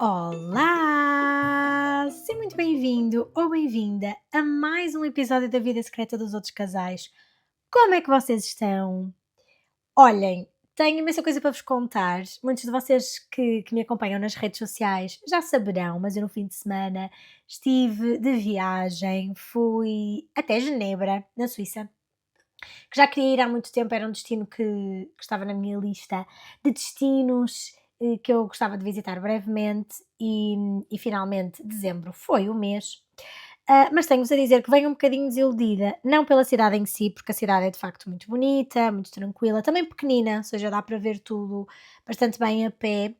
Olá! Seja muito bem-vindo ou bem-vinda a mais um episódio da Vida Secreta dos Outros Casais. Como é que vocês estão? Olhem, tenho imensa coisa para vos contar. Muitos de vocês que me acompanham nas redes sociais já saberão, mas eu no fim de semana estive de viagem, fui até Genebra, na Suíça, que já queria ir há muito tempo, era um destino que estava na minha lista de destinos que eu gostava de visitar brevemente e finalmente dezembro foi o mês. Mas tenho-vos a dizer que venho um bocadinho desiludida, não pela cidade em si, porque a cidade é de facto muito bonita, muito tranquila, também pequenina, ou seja, dá para ver tudo bastante bem a pé,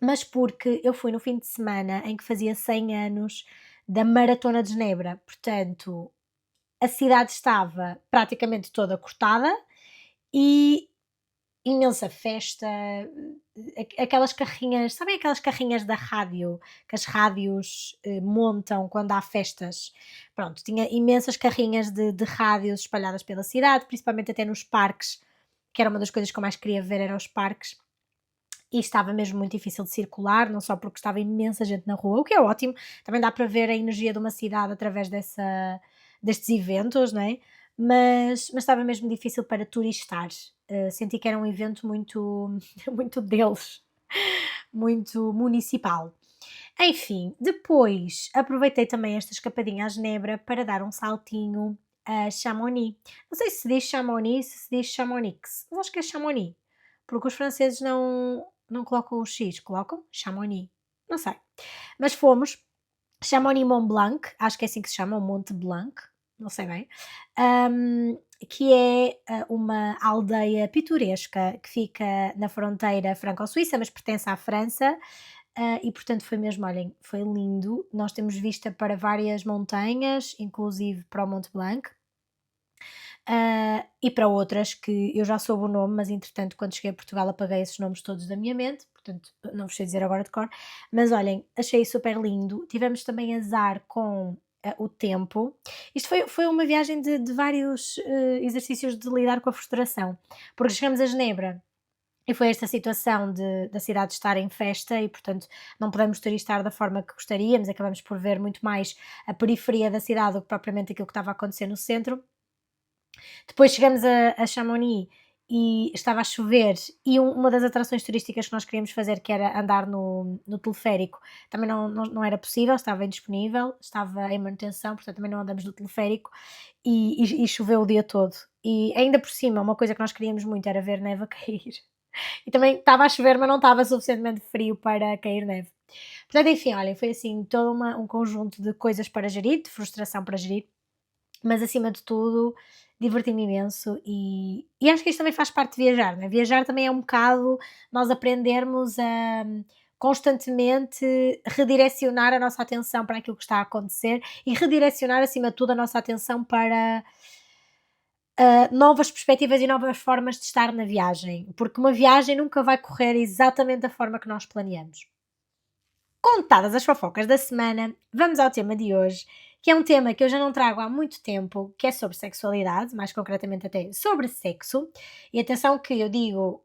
mas porque eu fui no fim de semana em que fazia 100 anos da Maratona de Genebra, portanto, a cidade estava praticamente toda cortada e imensa festa, aquelas carrinhas, sabem aquelas carrinhas da rádio, que as rádios montam quando há festas? Pronto, tinha imensas carrinhas de rádios espalhadas pela cidade, principalmente até nos parques, que era uma das coisas que eu mais queria ver, eram os parques, e estava mesmo muito difícil de circular, não só porque estava imensa gente na rua, o que é ótimo, também dá para ver a energia de uma cidade através destes eventos, não é? Mas estava mesmo difícil para turistar. Senti que era um evento muito, muito deles, muito municipal. Enfim, depois aproveitei também esta escapadinha à Genebra para dar um saltinho a Chamonix. Não sei se diz Chamonix, se diz Chamonix, mas acho que é Chamonix, porque os franceses não colocam o X, colocam Chamonix. Não sei. Mas fomos, Chamonix Mont Blanc, acho que é assim que se chama, o Monte Blanc, não sei bem, que é uma aldeia pitoresca que fica na fronteira franco-suíça, mas pertence à França, e portanto foi mesmo, olhem, foi lindo. Nós temos vista para várias montanhas, inclusive para o Monte Blanc, e para outras que eu já soube o nome, mas entretanto, quando cheguei a Portugal, apaguei esses nomes todos da minha mente, portanto, não vos sei dizer agora de cor. Mas olhem, achei super lindo. Tivemos também azar com o tempo. Isto foi uma viagem de vários exercícios de lidar com a frustração, porque chegamos a Genebra. E foi esta situação da cidade estar em festa e, portanto, não podemos turistar da forma que gostaríamos, acabamos por ver muito mais a periferia da cidade do que propriamente aquilo que estava a acontecer no centro. Depois chegamos a Chamonix e estava a chover e uma das atrações turísticas que nós queríamos fazer, que era andar no teleférico, também não era possível, estava indisponível, estava em manutenção, portanto também não andamos no teleférico e choveu o dia todo. E ainda por cima, uma coisa que nós queríamos muito era ver neve a cair. E também estava a chover, mas não estava suficientemente frio para cair neve. Portanto, enfim, olhem, foi assim todo um conjunto de coisas para gerir, de frustração para gerir, mas acima de tudo diverti-me imenso e acho que isto também faz parte de viajar, não é? Viajar também é um bocado nós aprendermos a constantemente redirecionar a nossa atenção para aquilo que está a acontecer e redirecionar acima de tudo a nossa atenção para novas perspectivas e novas formas de estar na viagem, porque uma viagem nunca vai correr exatamente da forma que nós planeamos. Contadas as fofocas da semana, vamos ao tema de hoje, que é um tema que eu já não trago há muito tempo, que é sobre sexualidade, mais concretamente até sobre sexo. E atenção que eu digo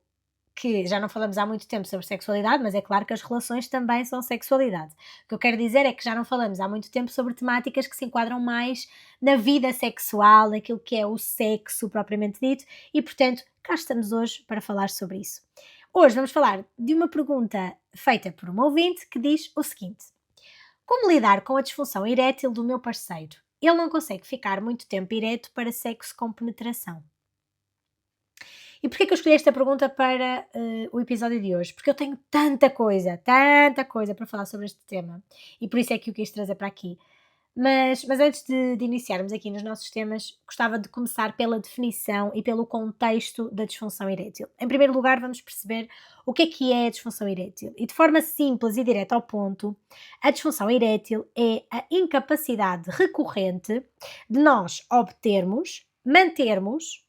que já não falamos há muito tempo sobre sexualidade, mas é claro que as relações também são sexualidade. O que eu quero dizer é que já não falamos há muito tempo sobre temáticas que se enquadram mais na vida sexual, naquilo que é o sexo propriamente dito, e portanto, cá estamos hoje para falar sobre isso. Hoje vamos falar de uma pergunta feita por uma ouvinte que diz o seguinte: como lidar com a disfunção erétil do meu parceiro? Ele não consegue ficar muito tempo ereto para sexo com penetração. E porquê que eu escolhi esta pergunta para o episódio de hoje? Porque eu tenho tanta coisa para falar sobre este tema e por isso é que o quis trazer para aqui. Mas antes de iniciarmos aqui nos nossos temas, gostava de começar pela definição e pelo contexto da disfunção erétil. Em primeiro lugar, vamos perceber o que é a disfunção erétil. E de forma simples e direta ao ponto, a disfunção erétil é a incapacidade recorrente de nós obtermos, mantermos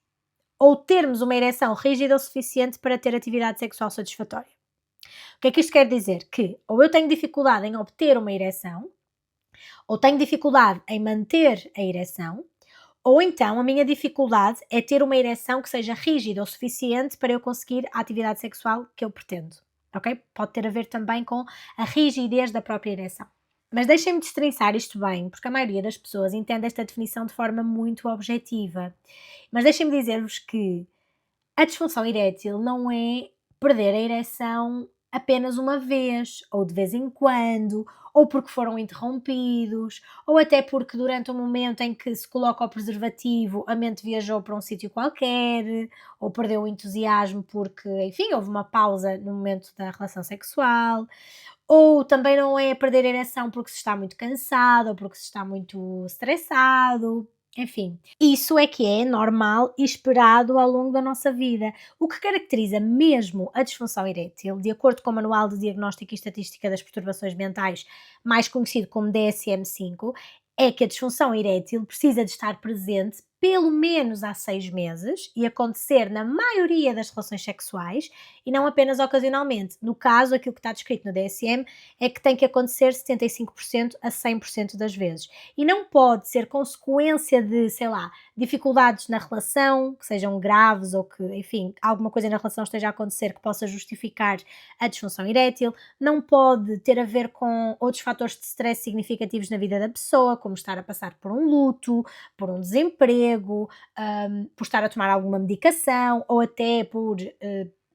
ou termos uma ereção rígida o suficiente para ter atividade sexual satisfatória. O que é que isto quer dizer? Que ou eu tenho dificuldade em obter uma ereção, ou tenho dificuldade em manter a ereção, ou então a minha dificuldade é ter uma ereção que seja rígida o suficiente para eu conseguir a atividade sexual que eu pretendo. ok? Pode ter a ver também com a rigidez da própria ereção. Mas deixem-me destrinçar isto bem, porque a maioria das pessoas entende esta definição de forma muito objetiva. Mas deixem-me dizer-vos que a disfunção erétil não é perder a ereção apenas uma vez, ou de vez em quando, ou porque foram interrompidos, ou até porque durante o momento em que se coloca o preservativo a mente viajou para um sítio qualquer, ou perdeu o entusiasmo porque, enfim, houve uma pausa no momento da relação sexual, ou também não é perder a ereção porque se está muito cansado ou porque se está muito estressado. Enfim, isso é que é normal e esperado ao longo da nossa vida. O que caracteriza mesmo a disfunção erétil, de acordo com o Manual de Diagnóstico e Estatística das Perturbações Mentais, mais conhecido como DSM-5, é que a disfunção erétil precisa de estar presente pelo menos há 6 meses e acontecer na maioria das relações sexuais e não apenas ocasionalmente. No caso, aquilo que está descrito no DSM é que tem que acontecer 75% a 100% das vezes. E não pode ser consequência de, sei lá, dificuldades na relação, que sejam graves ou que, enfim, alguma coisa na relação esteja a acontecer que possa justificar a disfunção erétil. Não pode ter a ver com outros fatores de stress significativos na vida da pessoa, como estar a passar por um luto, por um desemprego, por estar a tomar alguma medicação ou até por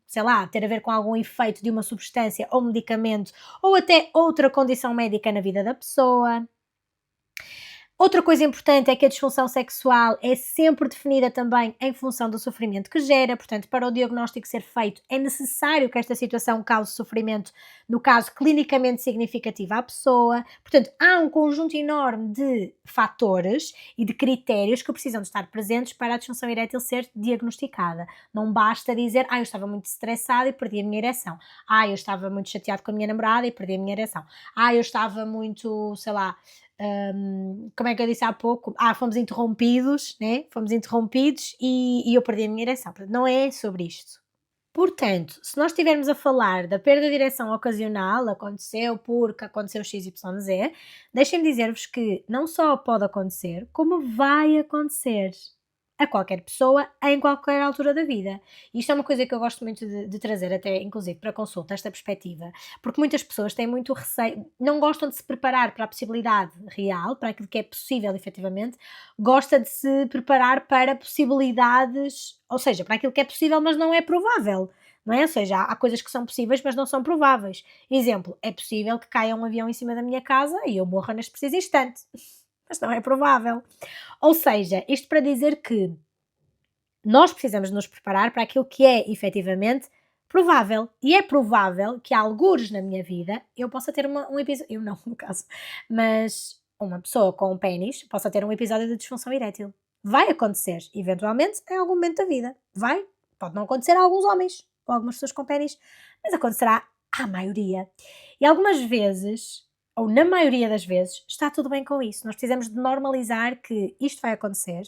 sei lá, ter a ver com algum efeito de uma substância ou medicamento ou até outra condição médica na vida da pessoa. Outra coisa importante é que a disfunção sexual é sempre definida também em função do sofrimento que gera, portanto, para o diagnóstico ser feito, é necessário que esta situação cause sofrimento, no caso clinicamente significativo à pessoa. Portanto, há um conjunto enorme de fatores e de critérios que precisam de estar presentes para a disfunção erétil ser diagnosticada. Não basta dizer, eu estava muito estressado e perdi a minha ereção. Eu estava muito chateado com a minha namorada e perdi a minha ereção. Eu estava muito, sei lá, como é que eu disse há pouco? Fomos interrompidos, né? Fomos interrompidos e eu perdi a minha ereção. Portanto, não é sobre isto. Portanto, se nós estivermos a falar da perda de ereção ocasional, aconteceu porque aconteceu XYZ, deixem-me dizer-vos que não só pode acontecer, como vai acontecer a qualquer pessoa, em qualquer altura da vida. E isto é uma coisa que eu gosto muito de trazer, até inclusive para consulta, esta perspectiva, porque muitas pessoas têm muito receio, não gostam de se preparar para a possibilidade real, para aquilo que é possível efetivamente, gosta de se preparar para possibilidades, ou seja, para aquilo que é possível, mas não é provável. Não é? Ou seja, há coisas que são possíveis, mas não são prováveis. Exemplo, é possível que caia um avião em cima da minha casa e eu morra neste preciso instante, mas não é provável. Ou seja, isto para dizer que nós precisamos nos preparar para aquilo que é efetivamente provável. E é provável que, algures na minha vida, eu possa ter um episódio. Eu não, no caso, mas uma pessoa com um pênis possa ter um episódio de disfunção erétil. Vai acontecer, eventualmente, em algum momento da vida. Vai. Pode não acontecer a alguns homens ou algumas pessoas com pênis, mas acontecerá à maioria. E algumas vezes, ou na maioria das vezes, está tudo bem com isso. Nós precisamos de normalizar que isto vai acontecer,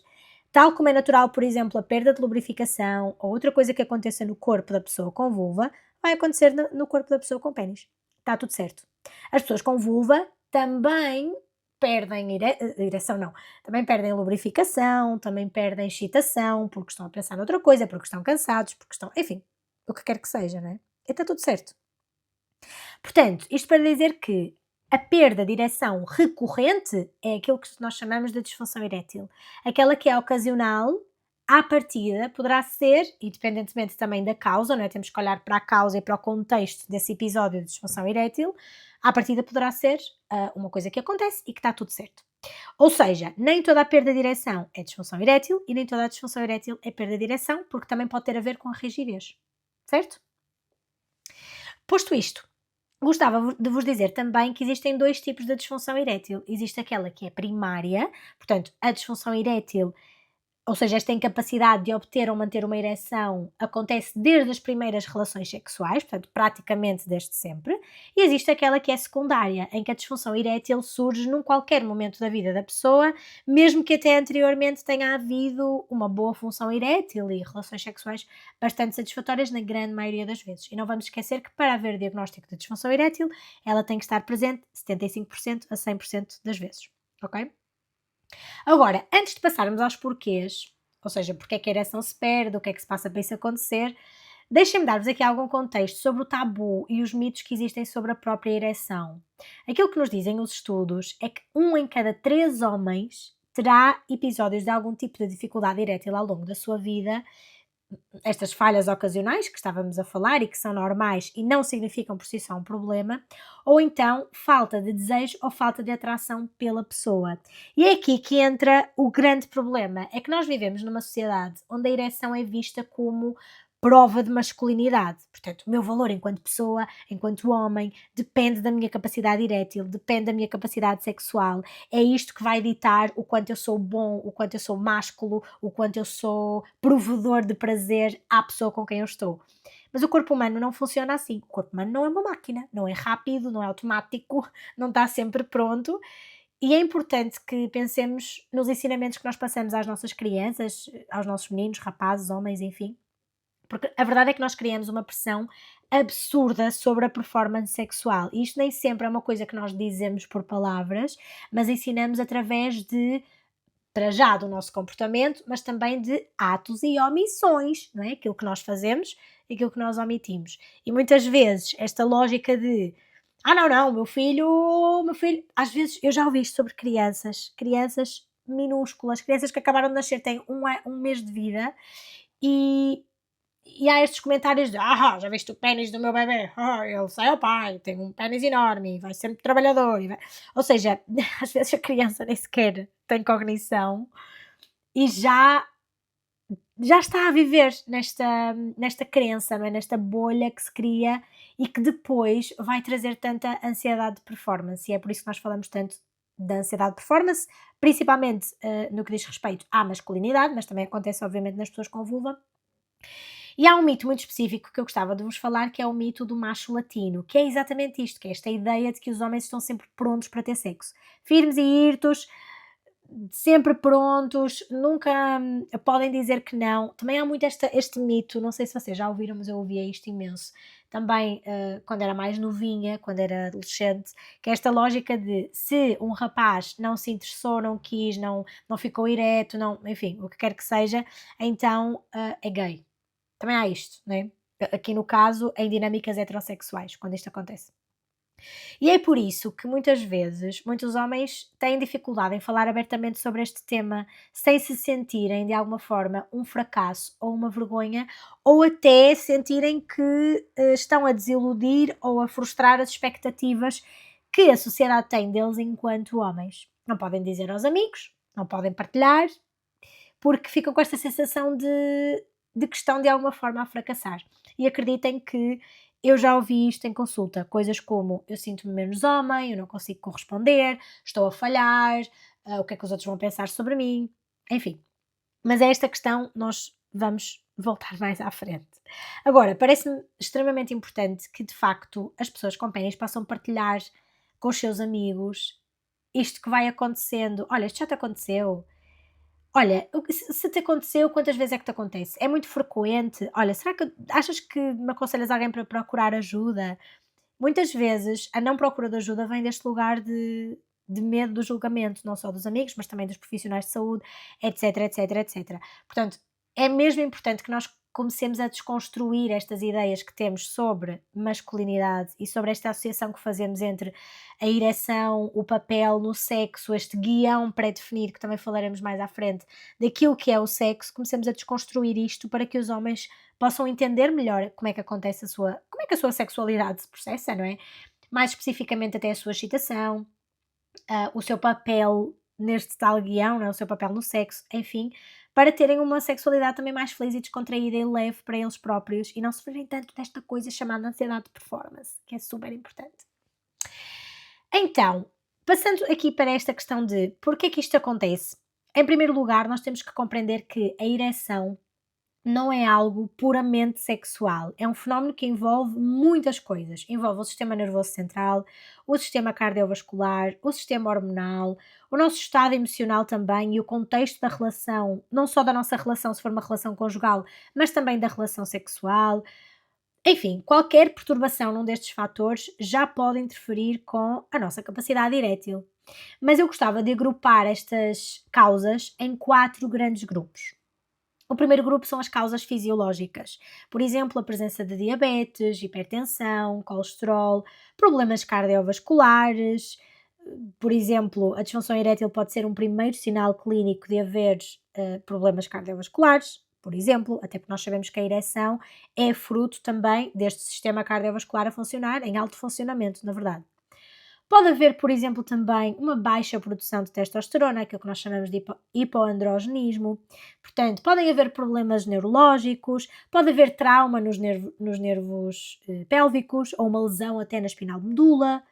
tal como é natural, por exemplo, a perda de lubrificação ou outra coisa que aconteça no corpo da pessoa com vulva, vai acontecer no corpo da pessoa com pênis. Está tudo certo. As pessoas com vulva também perdem ereção, não, também perdem lubrificação, também perdem excitação, porque estão a pensar noutra coisa, porque estão cansados, porque estão, enfim, o que quer que seja, né? E está tudo certo. Portanto, isto para dizer que a perda de ereção recorrente é aquilo que nós chamamos de disfunção erétil. Aquela que é ocasional, à partida, poderá ser, independentemente também da causa, não é? Temos que olhar para a causa e para o contexto desse episódio de disfunção erétil, à partida poderá ser uma coisa que acontece e que está tudo certo. Ou seja, nem toda a perda de ereção é disfunção erétil e nem toda a disfunção erétil é perda de ereção, porque também pode ter a ver com a rigidez. Certo? Posto isto, gostava de vos dizer também que existem 2 tipos de disfunção erétil. Existe aquela que é primária, portanto, a disfunção erétil, ou seja, esta incapacidade de obter ou manter uma ereção acontece desde as primeiras relações sexuais, portanto, praticamente desde sempre. E existe aquela que é secundária, em que a disfunção erétil surge num qualquer momento da vida da pessoa, mesmo que até anteriormente tenha havido uma boa função erétil e relações sexuais bastante satisfatórias na grande maioria das vezes. E não vamos esquecer que para haver diagnóstico de disfunção erétil, ela tem que estar presente 75% a 100% das vezes. Ok? Agora, antes de passarmos aos porquês, ou seja, porque é que a ereção se perde, o que é que se passa para isso acontecer, Deixem-me dar-vos aqui algum contexto sobre o tabu e os mitos que existem sobre a própria ereção. Aquilo que nos dizem os estudos é que 1 em cada 3 homens terá episódios de algum tipo de dificuldade erétil ao longo da sua vida. Estas falhas ocasionais que estávamos a falar e que são normais e não significam por si só um problema, ou então falta de desejo ou falta de atração pela pessoa. E é aqui que entra o grande problema, é que nós vivemos numa sociedade onde a ereção é vista como prova de masculinidade. Portanto, o meu valor enquanto pessoa, enquanto homem, depende da minha capacidade erétil, depende da minha capacidade sexual. É isto que vai ditar o quanto eu sou bom, o quanto eu sou másculo, o quanto eu sou provedor de prazer à pessoa com quem eu estou. Mas o corpo humano não funciona assim. O corpo humano não é uma máquina, não é rápido, não é automático, não está sempre pronto. E é importante que pensemos nos ensinamentos que nós passamos às nossas crianças, aos nossos meninos, rapazes, homens, enfim, porque a verdade é que nós criamos uma pressão absurda sobre a performance sexual. E isto nem sempre é uma coisa que nós dizemos por palavras, mas ensinamos através de, para já, do nosso comportamento, mas também de atos e omissões, não é? Aquilo que nós fazemos e aquilo que nós omitimos. E muitas vezes esta lógica de não, não, meu filho, às vezes eu já ouvi isto sobre crianças minúsculas, crianças que acabaram de nascer, têm um mês de vida, e há estes comentários de: já viste o pénis do meu bebê? Ele sai ao pai, tem um pénis enorme, vai ser muito trabalhador. Ou seja, às vezes a criança nem sequer tem cognição e já está a viver nesta crença, não é? Nesta bolha que se cria e que depois vai trazer tanta ansiedade de performance. E é por isso que nós falamos tanto da ansiedade de performance, principalmente no que diz respeito à masculinidade, mas também acontece, obviamente, nas pessoas com vulva. E há um mito muito específico que eu gostava de vos falar, que é o mito do macho latino, que é exatamente isto, que é esta ideia de que os homens estão sempre prontos para ter sexo. Firmes e hirtos, sempre prontos, nunca podem dizer que não. Também há muito este mito, não sei se vocês já ouviram, mas eu ouvia isto imenso. Também quando era mais novinha, quando era adolescente, que é esta lógica de se um rapaz não se interessou, não quis, não ficou ereto, não, enfim, o que quer que seja, então é gay. Também há isto, né? Aqui no caso, em dinâmicas heterossexuais, quando isto acontece. E é por isso que muitas vezes, muitos homens têm dificuldade em falar abertamente sobre este tema, sem se sentirem de alguma forma um fracasso ou uma vergonha, ou até sentirem que estão a desiludir ou a frustrar as expectativas que a sociedade tem deles enquanto homens. Não podem dizer aos amigos, não podem partilhar, porque ficam com esta sensação de que estão de alguma forma a fracassar. E acreditem que eu já ouvi isto em consulta, coisas como: eu sinto-me menos homem, eu não consigo corresponder, estou a falhar, o que é que os outros vão pensar sobre mim, enfim. Mas é esta questão, nós vamos voltar mais à frente. Agora, parece-me extremamente importante que de facto as pessoas com pênis possam partilhar com os seus amigos isto que vai acontecendo. Olha, isto já te aconteceu? Olha, se te aconteceu, quantas vezes é que te acontece? É muito frequente? Olha, será que achas que me aconselhas alguém para procurar ajuda? Muitas vezes a não procura de ajuda vem deste lugar de medo do julgamento, não só dos amigos, mas também dos profissionais de saúde, etc, etc, etc. Portanto, é mesmo importante que nós comecemos a desconstruir estas ideias que temos sobre masculinidade e sobre esta associação que fazemos entre a ereção, o papel no sexo, este guião pré-definido, que também falaremos mais à frente, daquilo que é o sexo. Comecemos a desconstruir isto para que os homens possam entender melhor como é que acontece como é que a sua sexualidade se processa, não é? Mais especificamente até a sua excitação, o seu papel neste tal guião, não é? O seu papel no sexo, enfim, para terem uma sexualidade também mais feliz e descontraída e leve para eles próprios e não sofrerem tanto desta coisa chamada ansiedade de performance, que é super importante. Então, passando aqui para esta questão de porquê é que isto acontece, em primeiro lugar, nós temos que compreender que a ereção não é algo puramente sexual, é um fenómeno que envolve muitas coisas. Envolve o sistema nervoso central, o sistema cardiovascular, o sistema hormonal, o nosso estado emocional também e o contexto da relação, não só da nossa relação, se for uma relação conjugal, mas também da relação sexual. Enfim, qualquer perturbação num destes fatores já pode interferir com a nossa capacidade erétil. Mas eu gostava de agrupar estas causas em 4 grandes grupos. O primeiro grupo são as causas fisiológicas, por exemplo, a presença de diabetes, hipertensão, colesterol, problemas cardiovasculares. Por exemplo, a disfunção erétil pode ser um primeiro sinal clínico de haver problemas cardiovasculares, por exemplo, até porque nós sabemos que a ereção é fruto também deste sistema cardiovascular a funcionar em alto funcionamento, na verdade. Pode haver, por exemplo, também uma baixa produção de testosterona, aquilo que nós chamamos de hipoandrogenismo. Portanto, podem haver problemas neurológicos, pode haver trauma nos nervos pélvicos ou uma lesão até na espinal de medula.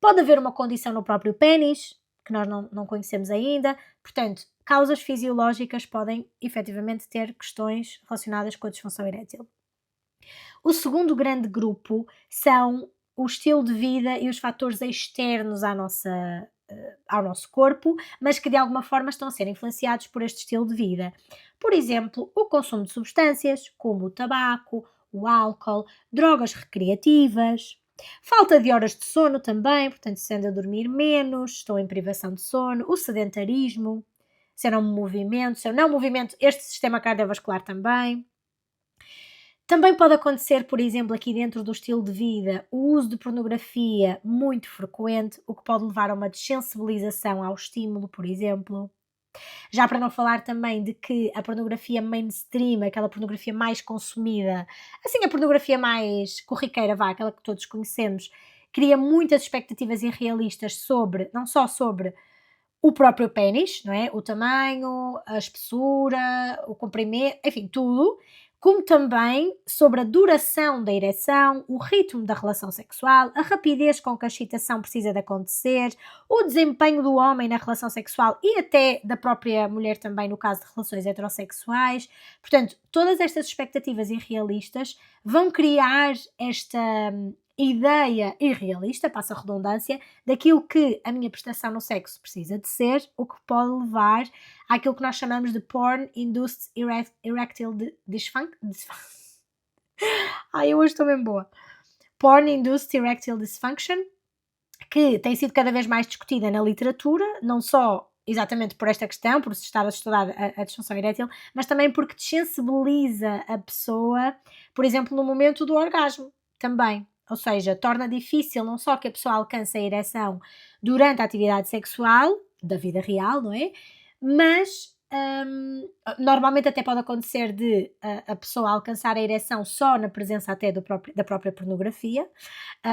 Pode haver uma condição no próprio pênis, que nós não conhecemos ainda. Portanto, causas fisiológicas podem efetivamente ter questões relacionadas com a disfunção erétil. O segundo grande grupo são o estilo de vida e os fatores externos ao nosso corpo, mas que de alguma forma estão a ser influenciados por este estilo de vida. Por exemplo, o consumo de substâncias, como o tabaco, o álcool, drogas recreativas, falta de horas de sono também, portanto, se anda a dormir menos, estou em privação de sono, o sedentarismo, se eu não me movimento, se eu não movimento este sistema cardiovascular também. Também pode acontecer, por exemplo, aqui dentro do estilo de vida, o uso de pornografia muito frequente, o que pode levar a uma desensibilização ao estímulo, por exemplo. Já para não falar também de que a pornografia mainstream, aquela pornografia mais consumida, assim a pornografia mais corriqueira, vá, aquela que todos conhecemos, cria muitas expectativas irrealistas sobre, não só sobre o próprio pênis, não é? O tamanho, a espessura, o comprimento, enfim, tudo, como também sobre a duração da ereção, o ritmo da relação sexual, a rapidez com que a excitação precisa de acontecer, o desempenho do homem na relação sexual e até da própria mulher também no caso de relações heterossexuais. Portanto, todas estas expectativas irrealistas vão criar esta ideia irrealista, passa a redundância, daquilo que a minha prestação no sexo precisa de ser, o que pode levar àquilo que nós chamamos de Porn-Induced Erectile Dysfunction. Ai, eu hoje estou bem boa. Porn-Induced Erectile Dysfunction, que tem sido cada vez mais discutida na literatura, não só exatamente por esta questão, por se estar a estudar a disfunção erétil, mas também porque desensibiliza a pessoa, por exemplo, no momento do orgasmo, também. Ou seja, torna difícil não só que a pessoa alcance a ereção durante a atividade sexual, da vida real, não é? Mas normalmente até pode acontecer de a pessoa alcançar a ereção só na presença até da própria pornografia,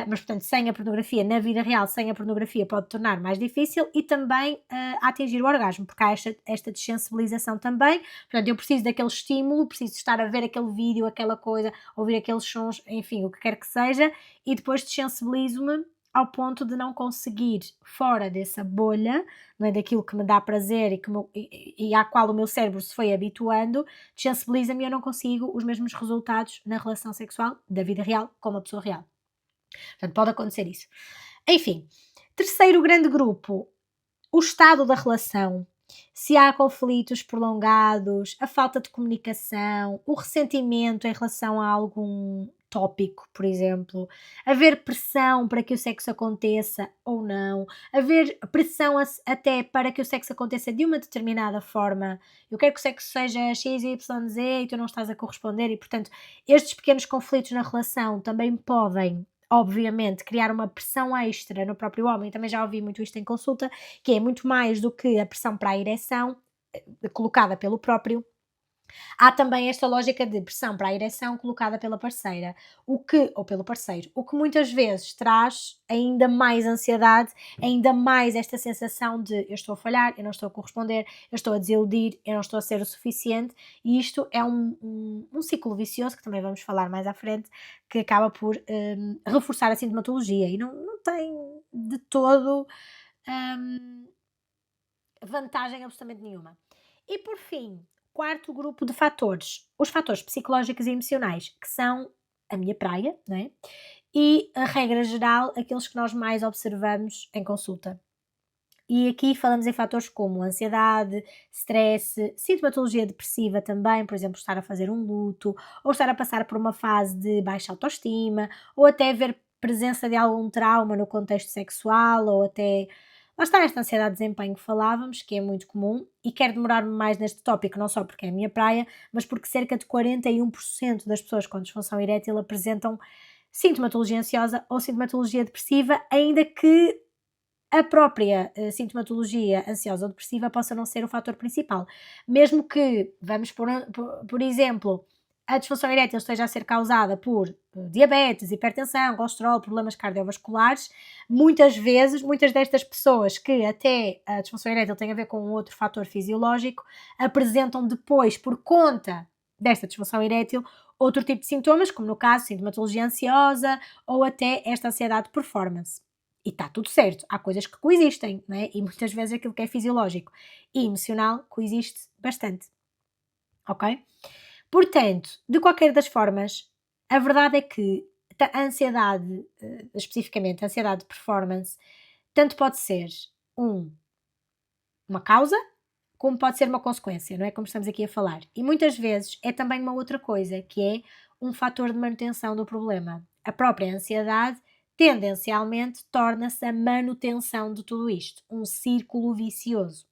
mas portanto sem a pornografia, na vida real, sem a pornografia pode tornar mais difícil e também a atingir o orgasmo, porque há esta desensibilização também. Portanto, eu preciso daquele estímulo, preciso estar a ver aquele vídeo, aquela coisa, ouvir aqueles sons, enfim, o que quer que seja, e depois desensibilizo-me ao ponto de não conseguir, fora dessa bolha, não é, daquilo que me dá prazer e à qual o meu cérebro se foi habituando, desensibiliza-me e eu não consigo os mesmos resultados na relação sexual da vida real com uma pessoa real. Portanto, pode acontecer isso. Enfim, terceiro grande grupo, o estado da relação. Se há conflitos prolongados, a falta de comunicação, o ressentimento em relação a algum tópico, por exemplo, haver pressão para que o sexo aconteça ou não, haver pressão até para que o sexo aconteça de uma determinada forma. Eu quero que o sexo seja X, Y, Z e tu não estás a corresponder, e portanto, estes pequenos conflitos na relação também podem, obviamente, criar uma pressão extra no próprio homem. Também já ouvi muito isto em consulta, que é muito mais do que a pressão para a ereção, colocada pelo próprio. Há também esta lógica de pressão para a ereção colocada pela parceira, ou pelo parceiro, o que muitas vezes traz ainda mais ansiedade, ainda mais esta sensação de eu estou a falhar, eu não estou a corresponder, eu estou a desiludir, eu não estou a ser o suficiente, e isto é um ciclo vicioso, que também vamos falar mais à frente, que acaba por reforçar a sintomatologia e não tem de todo vantagem absolutamente nenhuma. E por fim, quarto grupo de fatores, os fatores psicológicos e emocionais, que são a minha praia, não é? E a regra geral, aqueles que nós mais observamos em consulta. E aqui falamos em fatores como ansiedade, stress, sintomatologia depressiva também, por exemplo, estar a fazer um luto, ou estar a passar por uma fase de baixa autoestima, ou até haver presença de algum trauma no contexto sexual, ou até Lá está esta ansiedade de desempenho que falávamos, que é muito comum, e quero demorar-me mais neste tópico, não só porque é a minha praia, mas porque cerca de 41% das pessoas com disfunção erétil apresentam sintomatologia ansiosa ou sintomatologia depressiva, ainda que a própria sintomatologia ansiosa ou depressiva possa não ser o fator principal. Mesmo que, vamos por exemplo, a disfunção erétil esteja a ser causada por diabetes, hipertensão, colesterol, problemas cardiovasculares, muitas vezes, muitas destas pessoas que até a disfunção erétil tem a ver com um outro fator fisiológico, apresentam depois, por conta desta disfunção erétil, outro tipo de sintomas, como no caso, sintomatologia ansiosa ou até esta ansiedade de performance. E está tudo certo, há coisas que coexistem, não é? E muitas vezes aquilo que é fisiológico e emocional coexiste bastante, ok? Portanto, de qualquer das formas, a verdade é que a ansiedade, especificamente a ansiedade de performance, tanto pode ser um, uma causa, como pode ser uma consequência, não é? Como estamos aqui a falar. E muitas vezes é também uma outra coisa, que é um fator de manutenção do problema. A própria ansiedade tendencialmente torna-se a manutenção de tudo isto, um círculo vicioso.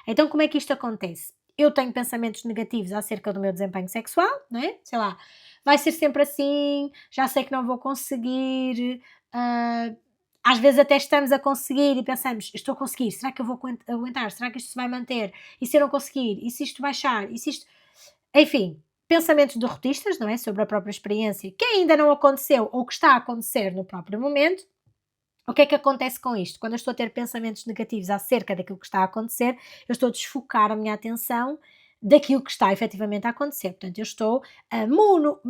Então, como é que isto acontece? Eu tenho pensamentos negativos acerca do meu desempenho sexual, não é? Sei lá, vai ser sempre assim, já sei que não vou conseguir, ah, às vezes até estamos a conseguir e pensamos, estou a conseguir, será que eu vou aguentar? Será que isto se vai manter? E se eu não conseguir? E se isto baixar? E se isto... Enfim, pensamentos derrotistas, não é? Sobre a própria experiência, que ainda não aconteceu ou que está a acontecer no próprio momento. O que é que acontece com isto? Quando eu estou a ter pensamentos negativos acerca daquilo que está a acontecer, eu estou a desfocar a minha atenção daquilo que está efetivamente a acontecer. Portanto, eu estou a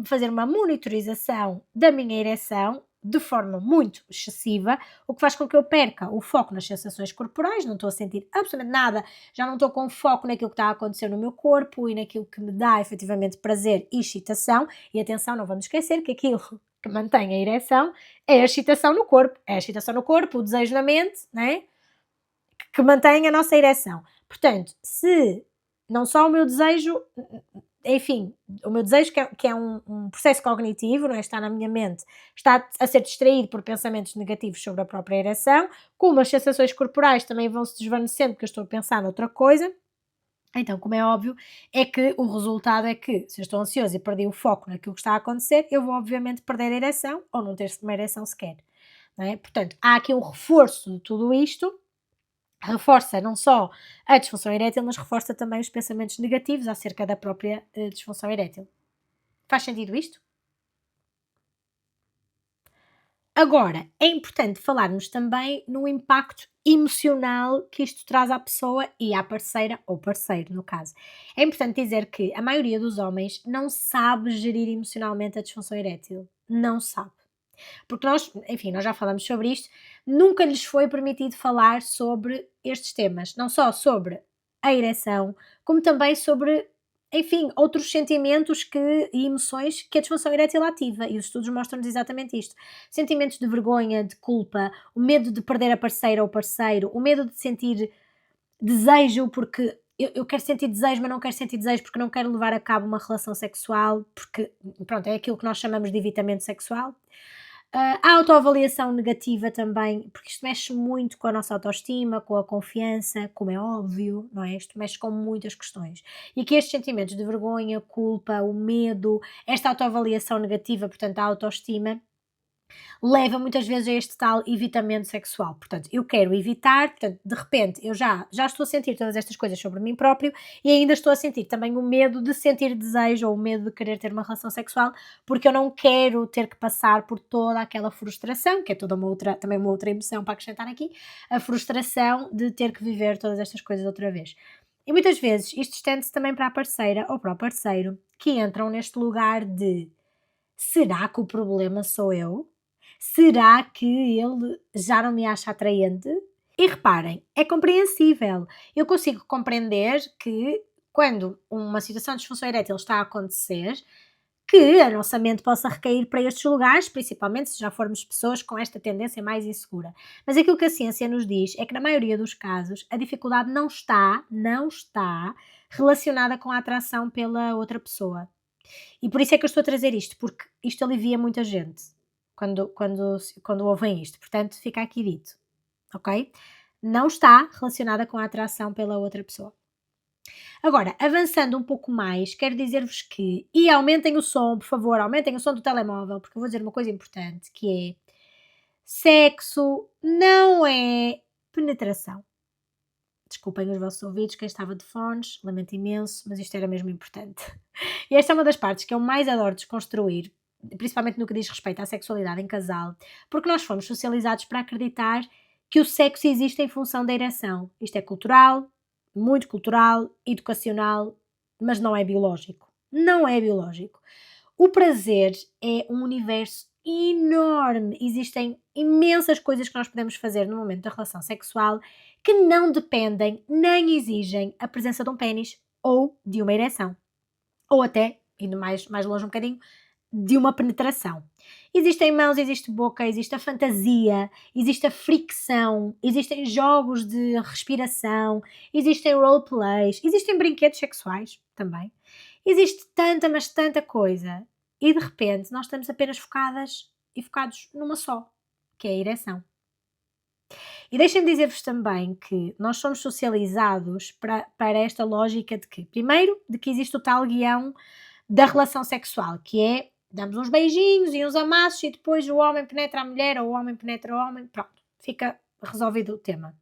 fazer uma monitorização da minha ereção de forma muito excessiva, o que faz com que eu perca o foco nas sensações corporais, não estou a sentir absolutamente nada, já não estou com foco naquilo que está a acontecer no meu corpo e naquilo que me dá efetivamente prazer e excitação. E atenção, não vamos esquecer que aquilo que mantém a ereção é a excitação no corpo, é a excitação no corpo, o desejo na mente, né? Que mantém a nossa ereção. Portanto, se não só o meu desejo, enfim, o meu desejo que é um processo cognitivo, não é? Está na minha mente, está a ser distraído por pensamentos negativos sobre a própria ereção, como as sensações corporais também vão se desvanecendo porque eu estou a pensar noutra coisa. Então, como é óbvio, é que o resultado é que, se eu estou ansioso e perdi o foco naquilo que está a acontecer, eu vou obviamente perder a ereção ou não ter uma ereção sequer. Não é? Portanto, há aqui um reforço de tudo isto, reforça não só a disfunção erétil, mas reforça também os pensamentos negativos acerca da própria disfunção erétil. Faz sentido isto? Agora, é importante falarmos também no impacto emocional que isto traz à pessoa e à parceira ou parceiro, no caso. É importante dizer que a maioria dos homens não sabe gerir emocionalmente a disfunção erétil. Não sabe. Porque nós, enfim, nós já falamos sobre isto, nunca lhes foi permitido falar sobre estes temas. Não só sobre a ereção, como também sobre, enfim, outros sentimentos e emoções que a disfunção erétil ativa, e os estudos mostram-nos exatamente isto. Sentimentos de vergonha, de culpa, o medo de perder a parceira ou parceiro, o medo de sentir desejo, porque eu quero sentir desejo, mas não quero sentir desejo porque não quero levar a cabo uma relação sexual, porque, pronto, é aquilo que nós chamamos de evitamento sexual. A autoavaliação negativa também, porque isto mexe muito com a nossa autoestima, com a confiança, como é óbvio, não é? Isto mexe com muitas questões. E que estes sentimentos de vergonha, culpa, o medo, esta autoavaliação negativa, portanto, a autoestima, leva muitas vezes a este tal evitamento sexual. Portanto, eu quero evitar, portanto, de repente eu já estou a sentir todas estas coisas sobre mim próprio e ainda estou a sentir também o medo de sentir desejo ou o medo de querer ter uma relação sexual, porque eu não quero ter que passar por toda aquela frustração, que é toda uma outra, também uma outra emoção para acrescentar aqui, a frustração de ter que viver todas estas coisas outra vez. E muitas vezes isto estende-se também para a parceira ou para o parceiro, que entram neste lugar de: será que o problema sou eu? Será que ele já não me acha atraente? E reparem, é compreensível. Eu consigo compreender que quando uma situação de disfunção erétil está a acontecer, que a nossa mente possa recair para estes lugares, principalmente se já formos pessoas com esta tendência mais insegura. Mas aquilo que a ciência nos diz é que na maioria dos casos a dificuldade não está relacionada com a atração pela outra pessoa. E por isso é que eu estou a trazer isto, porque isto alivia muita gente quando ouvem isto. Portanto, fica aqui dito, ok? não está relacionada com a atração pela outra pessoa. Agora, avançando um pouco mais, quero dizer-vos que e aumentem o som, por favor, aumentem o som do telemóvel, porque eu vou dizer uma coisa importante, que é: sexo não é penetração. Desculpem os vossos ouvidos, quem estava de fones, lamento imenso, mas isto era mesmo importante. E esta é uma das partes que eu mais adoro desconstruir, principalmente no que diz respeito à sexualidade em casal, porque nós fomos socializados para acreditar que o sexo existe em função da ereção. Isto é cultural, muito cultural, educacional, mas não é biológico. Não é biológico. O prazer é um universo enorme. Existem imensas coisas que nós podemos fazer no momento da relação sexual que não dependem nem exigem a presença de um pênis ou de uma ereção. Ou até, indo mais longe um bocadinho, de uma penetração. Existem mãos, existe boca, existe a fantasia, existe a fricção, existem jogos de respiração, existem roleplays, existem brinquedos sexuais também. Existe tanta, mas tanta coisa. E de repente nós estamos apenas focadas e focados numa só, que é a ereção. E deixem-me dizer-vos também que nós somos socializados para esta lógica de que, primeiro, de que existe o tal guião da relação sexual, que é damos uns beijinhos e uns amassos e depois o homem penetra a mulher ou o homem penetra o homem, pronto, fica resolvido o tema.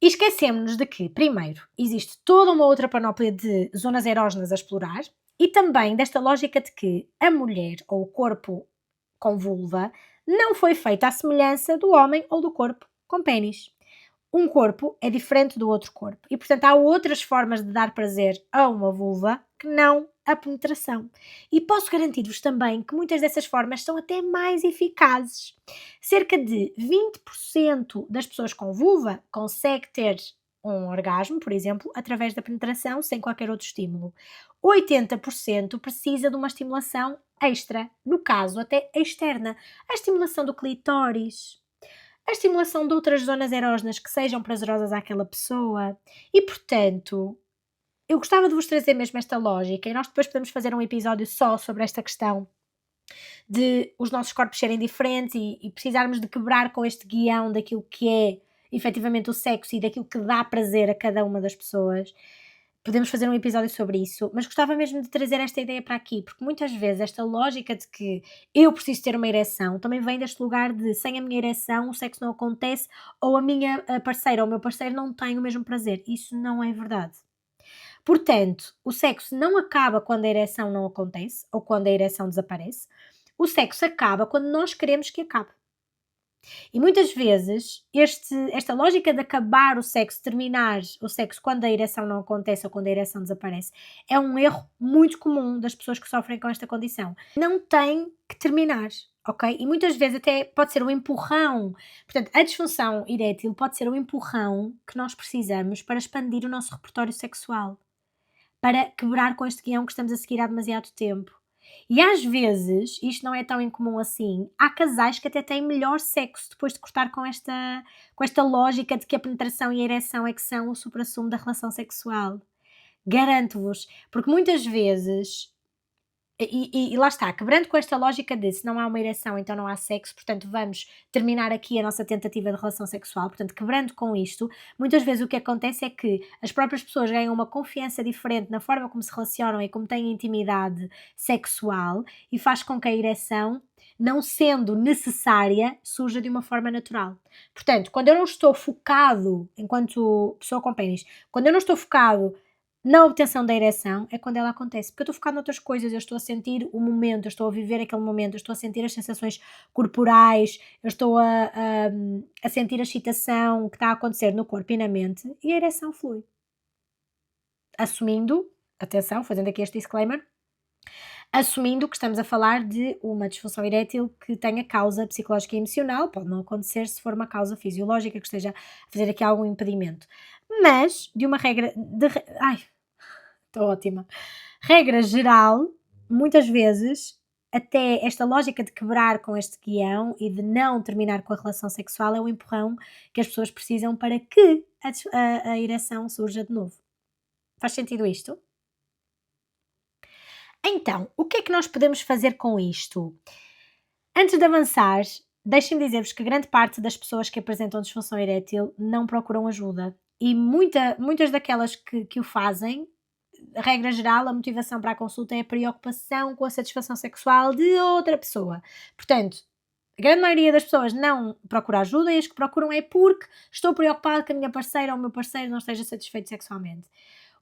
E esquecemos-nos de que, primeiro, existe toda uma outra panóplia de zonas erógenas a explorar e também desta lógica de que a mulher ou o corpo com vulva não foi feito à semelhança do homem ou do corpo com pênis. Um corpo é diferente do outro corpo e, portanto, há outras formas de dar prazer a uma vulva que não a penetração. E posso garantir-vos também que muitas dessas formas são até mais eficazes. Cerca de 20% das pessoas com vulva consegue ter um orgasmo, por exemplo, através da penetração sem qualquer outro estímulo. 80% precisa de uma estimulação extra, no caso até externa, a estimulação do clitóris, a estimulação de outras zonas erógenas que sejam prazerosas àquela pessoa e, portanto, eu gostava de vos trazer mesmo esta lógica e nós depois podemos fazer um episódio só sobre esta questão de os nossos corpos serem diferentes e precisarmos de quebrar com este guião daquilo que é efetivamente o sexo e daquilo que dá prazer a cada uma das pessoas. Podemos fazer um episódio sobre isso, mas gostava mesmo de trazer esta ideia para aqui, porque muitas vezes esta lógica de que eu preciso ter uma ereção também vem deste lugar de sem a minha ereção o sexo não acontece ou a minha parceira ou o meu parceiro não tem o mesmo prazer. Isso não é verdade. Portanto, o sexo não acaba quando a ereção não acontece ou quando a ereção desaparece. O sexo acaba quando nós queremos que acabe. E muitas vezes esta lógica de acabar o sexo, terminar o sexo quando a ereção não acontece ou quando a ereção desaparece, é um erro muito comum das pessoas que sofrem com esta condição. Não tem que terminar, ok? E muitas vezes até pode ser um empurrão. Portanto, a disfunção erétil pode ser um empurrão que nós precisamos para expandir o nosso repertório sexual, para quebrar com este guião que estamos a seguir há demasiado tempo. E às vezes, isto não é tão incomum assim, há casais que até têm melhor sexo depois de cortar com esta lógica de que a penetração e a ereção é que são o suprassumo da relação sexual. Garanto-vos, porque muitas vezes e lá está, quebrando com esta lógica de se não há uma ereção, então não há sexo, portanto vamos terminar aqui a nossa tentativa de relação sexual, portanto quebrando com isto, muitas vezes o que acontece é que as próprias pessoas ganham uma confiança diferente na forma como se relacionam e como têm intimidade sexual e faz com que a ereção, não sendo necessária, surja de uma forma natural. Portanto, quando eu não estou focado, enquanto pessoa com pênis, quando eu não estou focado na obtenção da ereção é quando ela acontece, porque eu estou focado noutras coisas, eu estou a sentir o momento, eu estou a viver aquele momento, eu estou a sentir as sensações corporais, eu estou a sentir a excitação que está a acontecer no corpo e na mente e a ereção flui. Assumindo, atenção, fazendo aqui este disclaimer, assumindo que estamos a falar de uma disfunção erétil que tenha causa psicológica e emocional, pode não acontecer se for uma causa fisiológica que esteja a fazer aqui algum impedimento, mas de uma regra de, ai, estou ótima. Regra geral, muitas vezes, até esta lógica de quebrar com este guião e de não terminar com a relação sexual é o empurrão que as pessoas precisam para que a ereção surja de novo. Faz sentido isto? Então, o que é que nós podemos fazer com isto? Antes de avançar, deixem-me dizer-vos que grande parte das pessoas que apresentam disfunção erétil não procuram ajuda. E muitas daquelas que o fazem, regra geral, a motivação para a consulta é a preocupação com a satisfação sexual de outra pessoa. Portanto, a grande maioria das pessoas não procura ajuda e as que procuram é porque estou preocupado que a minha parceira ou o meu parceiro não esteja satisfeito sexualmente.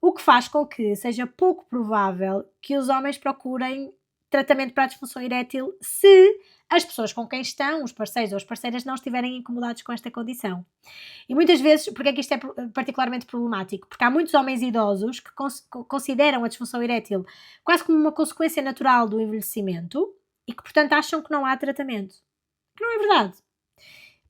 O que faz com que seja pouco provável que os homens procurem tratamento para a disfunção erétil se as pessoas com quem estão, os parceiros ou as parceiras, não estiverem incomodados com esta condição. E muitas vezes, porque é que isto é particularmente problemático? Porque há muitos homens idosos que consideram a disfunção erétil quase como uma consequência natural do envelhecimento e que, portanto, acham que não há tratamento. Que não é verdade.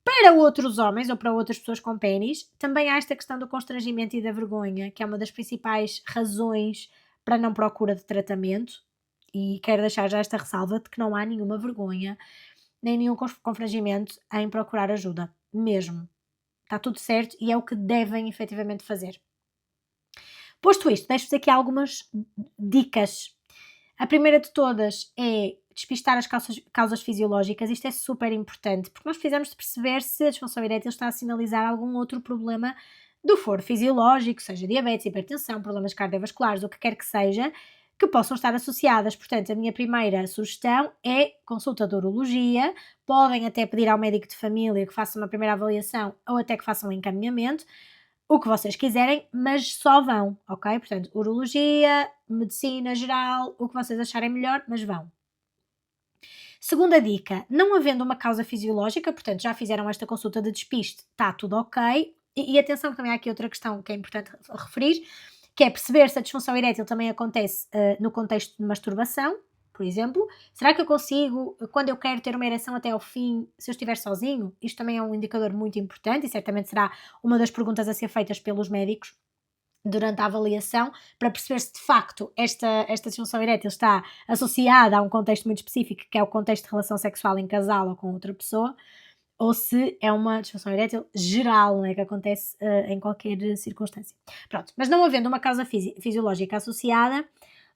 Para outros homens ou para outras pessoas com pênis, também há esta questão do constrangimento e da vergonha, que é uma das principais razões para não procura de tratamento. E quero deixar já esta ressalva de que não há nenhuma vergonha nem nenhum constrangimento em procurar ajuda, mesmo. Está tudo certo e é o que devem efetivamente fazer. Posto isto, deixo-vos aqui algumas dicas. A primeira de todas é despistar as causas fisiológicas. Isto é super importante, porque nós precisamos de perceber se a disfunção erétil está a sinalizar algum outro problema do foro fisiológico, seja diabetes, hipertensão, problemas cardiovasculares, o que quer que seja, que possam estar associadas. Portanto, a minha primeira sugestão é consulta de urologia. Podem até pedir ao médico de família que faça uma primeira avaliação ou até que façam um encaminhamento, o que vocês quiserem, mas só vão, ok? Portanto, urologia, medicina geral, o que vocês acharem melhor, mas vão. Segunda dica, não havendo uma causa fisiológica, portanto já fizeram esta consulta de despiste, está tudo ok. E atenção que também há aqui outra questão que é importante referir, que é perceber se a disfunção erétil também acontece no contexto de masturbação, por exemplo. Será que eu consigo, quando eu quero ter uma ereção até ao fim, se eu estiver sozinho? Isto também é um indicador muito importante e certamente será uma das perguntas a ser feitas pelos médicos durante a avaliação, para perceber se de facto esta disfunção erétil está associada a um contexto muito específico, que é o contexto de relação sexual em casal ou com outra pessoa, ou se é uma disfunção erétil geral, não é, que acontece em qualquer circunstância. Pronto, mas não havendo uma causa fisiológica associada,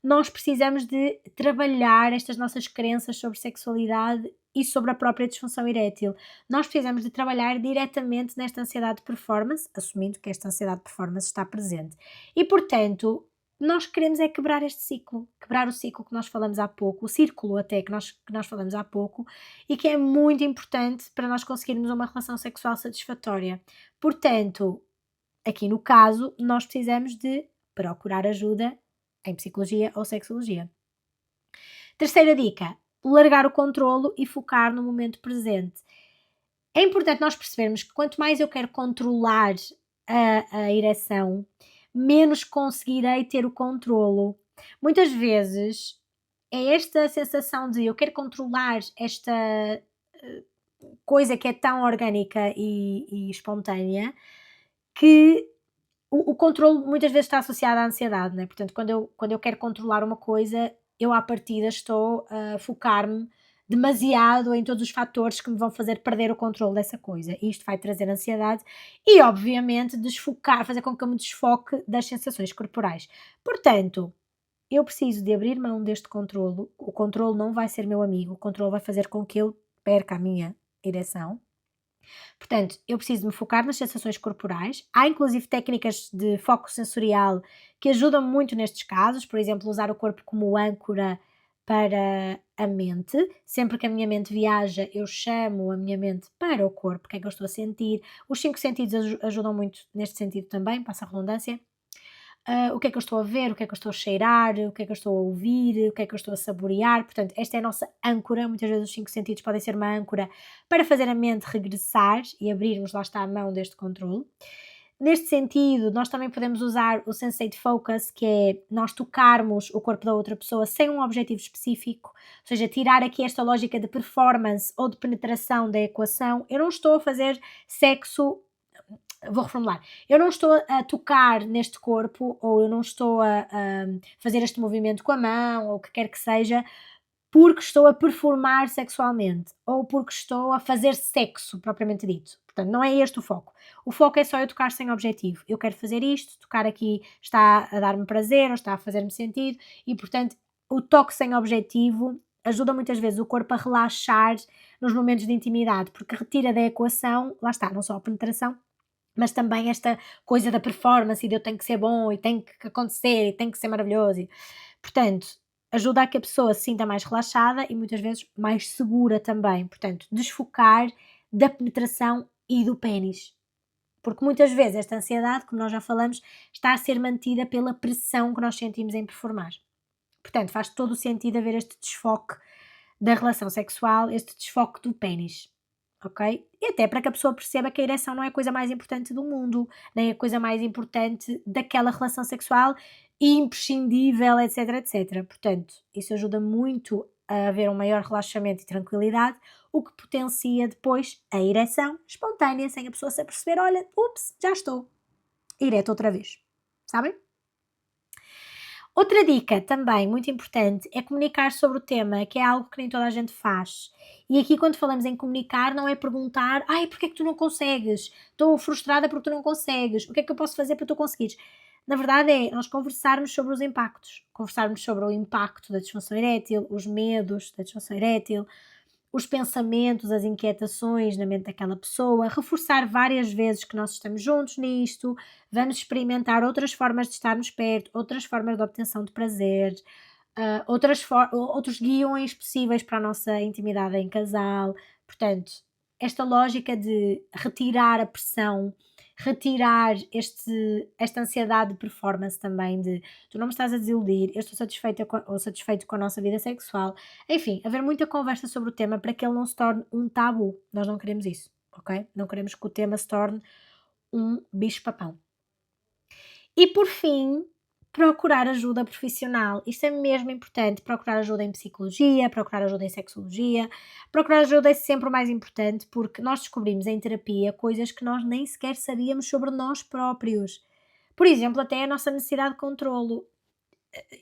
nós precisamos de trabalhar estas nossas crenças sobre sexualidade e sobre a própria disfunção erétil. Nós precisamos de trabalhar diretamente nesta ansiedade de performance, assumindo que esta ansiedade de performance está presente. E, portanto, nós queremos é quebrar este ciclo, quebrar o ciclo que nós falamos há pouco, o círculo até que nós falamos há pouco, e que é muito importante para nós conseguirmos uma relação sexual satisfatória. Portanto, aqui no caso, nós precisamos de procurar ajuda em psicologia ou sexologia. Terceira dica, largar o controlo e focar no momento presente. É importante nós percebermos que quanto mais eu quero controlar a ereção, menos conseguirei ter o controlo. Muitas vezes é esta sensação de eu quero controlar esta coisa que é tão orgânica e espontânea que o controlo muitas vezes está associado à ansiedade, né? Portanto, quando eu quero controlar uma coisa, eu à partida estou a focar-me demasiado em todos os fatores que me vão fazer perder o controle dessa coisa. E isto vai trazer ansiedade e, obviamente, desfocar, fazer com que eu me desfoque das sensações corporais. Portanto, eu preciso de abrir mão deste controlo. O controlo não vai ser meu amigo, o controlo vai fazer com que eu perca a minha ereção. Portanto, eu preciso me focar nas sensações corporais. Há inclusive técnicas de foco sensorial que ajudam muito nestes casos, por exemplo, usar o corpo como âncora para a mente. Sempre que a minha mente viaja, eu chamo a minha mente para o corpo, o que é que eu estou a sentir. Os cinco sentidos ajudam muito neste sentido também, passa a redundância. O que é que eu estou a ver, o que é que eu estou a cheirar, o que é que eu estou a ouvir, o que é que eu estou a saborear. Portanto, esta é a nossa âncora. Muitas vezes os cinco sentidos podem ser uma âncora para fazer a mente regressar e abrirmos, lá está, a mão deste controle. Neste sentido, nós também podemos usar o Sensate Focus, que é nós tocarmos o corpo da outra pessoa sem um objetivo específico, ou seja, tirar aqui esta lógica de performance ou de penetração da equação. Eu não estou a fazer sexo. Vou reformular. Eu não estou a tocar neste corpo, ou eu não estou a fazer este movimento com a mão, ou o que quer que seja, porque estou a performar sexualmente, ou porque estou a fazer sexo, propriamente dito. Portanto, não é este o foco. O foco é só eu tocar sem objetivo. Eu quero fazer isto, tocar aqui está a dar-me prazer, ou está a fazer-me sentido, e portanto, o toque sem objetivo ajuda muitas vezes o corpo a relaxar nos momentos de intimidade, porque retira da equação, lá está, não só a penetração, mas também esta coisa da performance e de eu tenho que ser bom e tem que acontecer e tem que ser maravilhoso. Portanto, ajuda a que a pessoa se sinta mais relaxada e muitas vezes mais segura também. Portanto, desfocar da penetração e do pénis. Porque muitas vezes esta ansiedade, como nós já falamos, está a ser mantida pela pressão que nós sentimos em performar. Portanto, faz todo o sentido haver este desfoque da relação sexual, este desfoque do pénis, ok? E até para que a pessoa perceba que a ereção não é a coisa mais importante do mundo, nem a coisa mais importante daquela relação sexual, imprescindível, etc, etc. Portanto, isso ajuda muito a haver um maior relaxamento e tranquilidade, o que potencia depois a ereção espontânea, sem a pessoa se aperceber, olha, ups, já estou ereta outra vez, sabem? Outra dica também muito importante é comunicar sobre o tema, que é algo que nem toda a gente faz. E aqui quando falamos em comunicar não é perguntar: "Ai, porque é que tu não consegues? Estou frustrada porque tu não consegues. O que é que eu posso fazer para tu conseguires?". Na verdade é nós conversarmos sobre os impactos, conversarmos sobre o impacto da disfunção erétil, os medos da disfunção erétil, os pensamentos, as inquietações na mente daquela pessoa, reforçar várias vezes que nós estamos juntos nisto, vamos experimentar outras formas de estarmos perto, outras formas de obtenção de prazer, outros guiões possíveis para a nossa intimidade em casal. Portanto, esta lógica de retirar a pressão, retirar esta ansiedade de performance também, de tu não me estás a desiludir, eu estou satisfeita ou satisfeito com a nossa vida sexual. Enfim, haver muita conversa sobre o tema para que ele não se torne um tabu. Nós não queremos isso, ok? Não queremos que o tema se torne um bicho-papão. E por fim, procurar ajuda profissional. Isto é mesmo importante, procurar ajuda em psicologia, procurar ajuda em sexologia. Procurar ajuda é sempre o mais importante, porque nós descobrimos em terapia coisas que nós nem sequer sabíamos sobre nós próprios. Por exemplo, até a nossa necessidade de controlo.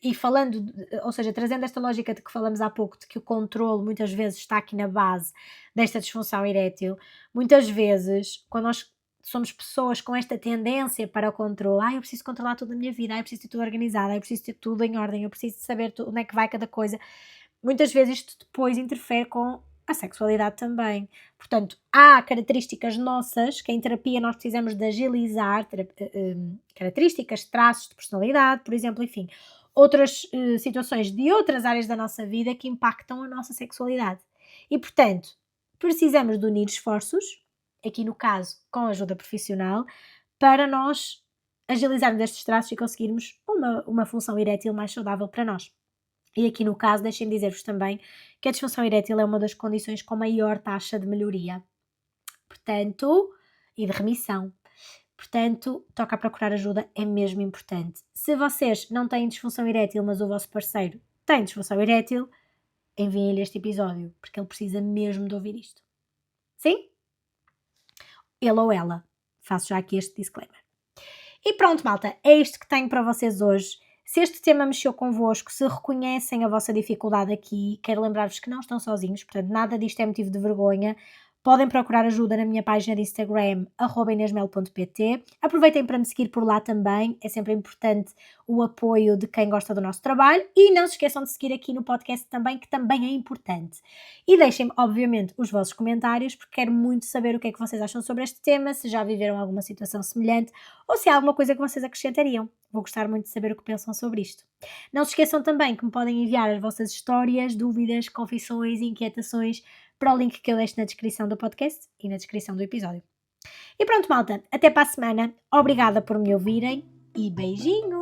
E falando, ou seja, trazendo esta lógica de que falamos há pouco, de que o controlo muitas vezes está aqui na base desta disfunção erétil, muitas vezes, quando nós somos pessoas com esta tendência para o controle, eu preciso controlar tudo na minha vida, eu preciso ter tudo organizado, eu preciso ter tudo em ordem, eu preciso saber onde é que vai cada coisa. Muitas vezes isto depois interfere com a sexualidade também. Portanto, há características nossas que em terapia nós precisamos de agilizar, características, traços de personalidade, por exemplo, enfim, outras situações de outras áreas da nossa vida que impactam a nossa sexualidade. E, portanto, precisamos de unir esforços, aqui no caso com ajuda profissional, para nós agilizarmos estes traços e conseguirmos uma função erétil mais saudável para nós. E aqui no caso, deixem-me dizer-vos também que a disfunção erétil é uma das condições com maior taxa de melhoria, portanto, e de remissão. Portanto, toca a procurar ajuda, é mesmo importante. Se vocês não têm disfunção erétil, mas o vosso parceiro tem disfunção erétil, enviem-lhe este episódio, porque ele precisa mesmo de ouvir isto. Sim? Ele ou ela. Faço já aqui este disclaimer. E pronto, malta, é isto que tenho para vocês hoje. Se este tema mexeu convosco, se reconhecem a vossa dificuldade aqui, quero lembrar-vos que não estão sozinhos, portanto, nada disto é motivo de vergonha. Podem procurar ajuda na minha página de Instagram, @inesmel.pt. Aproveitem para me seguir por lá também, é sempre importante o apoio de quem gosta do nosso trabalho. E não se esqueçam de seguir aqui no podcast também, que também é importante. E deixem-me, obviamente, os vossos comentários, porque quero muito saber o que é que vocês acham sobre este tema, se já viveram alguma situação semelhante ou se há alguma coisa que vocês acrescentariam. Vou gostar muito de saber o que pensam sobre isto. Não se esqueçam também que me podem enviar as vossas histórias, dúvidas, confissões e inquietações para o link que eu deixo na descrição do podcast e na descrição do episódio. E pronto, malta, até para a semana. Obrigada por me ouvirem e beijinhos!